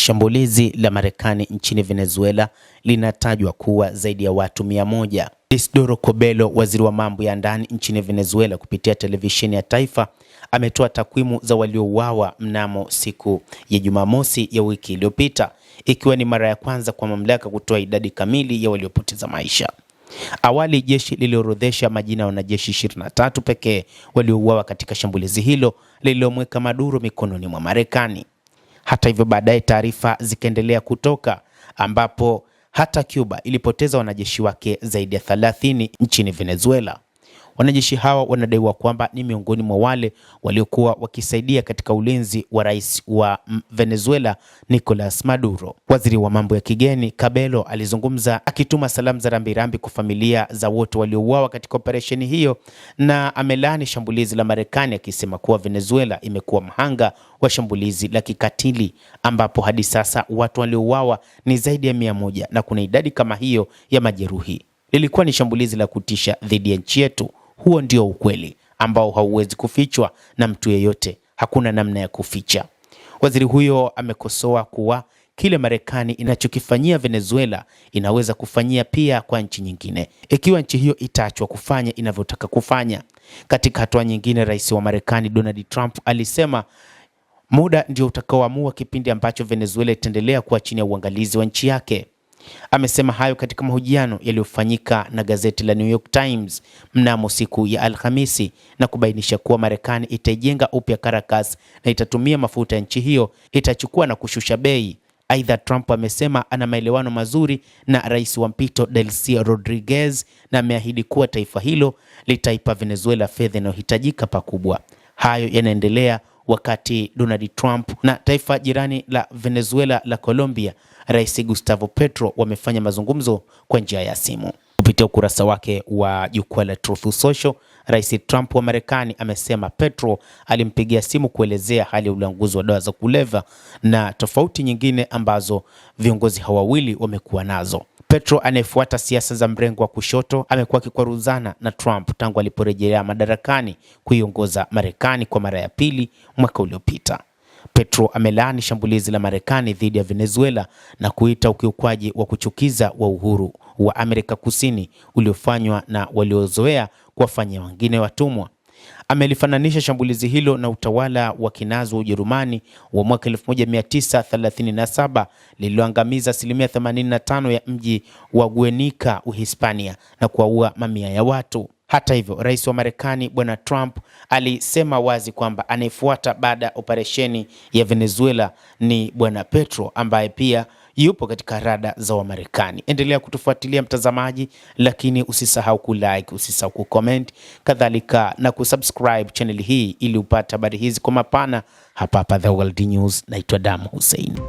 Shambulizi la Marekani nchini Venezuela linatajwa kuwa zaidi ya watu 100. Isidoro Cobello, waziri wa mambo ya ndani nchini Venezuela, kupitia televisheni ya taifa ametoa takwimu za waliouawa mnamo siku ya Jumamosi ya wiki iliyopita, ikiwa ni mara ya kwanza kwa mamlaka kutoa idadi kamili ya waliopoteza maisha. Awali jeshi liliorodhesha majina ya wanajeshi 23 pekee waliouawa katika shambulizi hilo lililomweka Maduro mikononi mwa Marekani. Hata hivyo, baadaye taarifa zikaendelea kutoka ambapo hata Cuba ilipoteza wanajeshi wake zaidi ya 30 nchini Venezuela. Wanajeshi hawa wanadaiwa kwamba ni miongoni mwa wale waliokuwa wakisaidia katika ulinzi wa rais wa Venezuela Nicolas Maduro. Waziri wa mambo ya kigeni Cobello alizungumza akituma salamu za rambirambi kwa familia za wote waliouawa katika operesheni hiyo, na amelaani shambulizi la Marekani akisema kuwa Venezuela imekuwa mhanga wa shambulizi la kikatili ambapo hadi sasa watu waliouawa ni zaidi ya 100 na kuna idadi kama hiyo ya majeruhi. Lilikuwa ni shambulizi la kutisha dhidi ya nchi yetu. Huo ndio ukweli ambao hauwezi kufichwa na mtu yeyote. Hakuna namna ya kuficha. Waziri huyo amekosoa kuwa kile Marekani inachokifanyia Venezuela inaweza kufanyia pia kwa nchi nyingine, ikiwa nchi hiyo itaachwa kufanya inavyotaka kufanya. Katika hatua nyingine, rais wa Marekani Donald Trump alisema muda ndio utakaoamua kipindi ambacho Venezuela itaendelea kuwa chini ya uangalizi wa nchi yake. Amesema hayo katika mahojiano yaliyofanyika na gazeti la New York Times mnamo siku ya Alhamisi na kubainisha kuwa Marekani itaijenga upya Caracas na itatumia mafuta ya nchi hiyo, itachukua na kushusha bei. Aidha, Trump amesema ana maelewano mazuri na rais wa mpito Delcy Rodriguez na ameahidi kuwa taifa hilo litaipa Venezuela fedha inayohitajika pakubwa. Hayo yanaendelea wakati Donald Trump na taifa jirani la Venezuela la Colombia, Rais Gustavo Petro, wamefanya mazungumzo kwa njia ya simu. Kupitia ukurasa wake wa jukwaa la Truth Social, Rais Trump wa Marekani amesema Petro alimpigia simu kuelezea hali ya ulanguzi wa dawa za kulevya na tofauti nyingine ambazo viongozi hawa wawili wamekuwa nazo. Petro, anayefuata siasa za mrengo wa kushoto, amekuwa akikwaruzana na Trump tangu aliporejelea madarakani kuiongoza Marekani kwa mara ya pili mwaka uliopita. Petro amelaani shambulizi la Marekani dhidi ya Venezuela na kuita ukiukwaji wa kuchukiza wa uhuru wa Amerika Kusini uliofanywa na waliozoea kuwafanyia wengine watumwa. Amelifananisha shambulizi hilo na utawala wa kinazi wa Ujerumani wa mwaka 1937 lililoangamiza 85% ya mji wa Guernica, Uhispania, na kuwaua mamia ya watu. Hata hivyo, rais wa Marekani Bwana Trump alisema wazi kwamba anayefuata baada ya operesheni ya Venezuela ni Bwana Petro, ambaye pia yupo katika rada za Wamarekani. Endelea kutufuatilia mtazamaji, lakini usisahau kulike, usisahau kucomment, kadhalika na kusubscribe channel hii ili upate habari hizi kwa mapana hapa The World News. Naitwa Damu Hussein.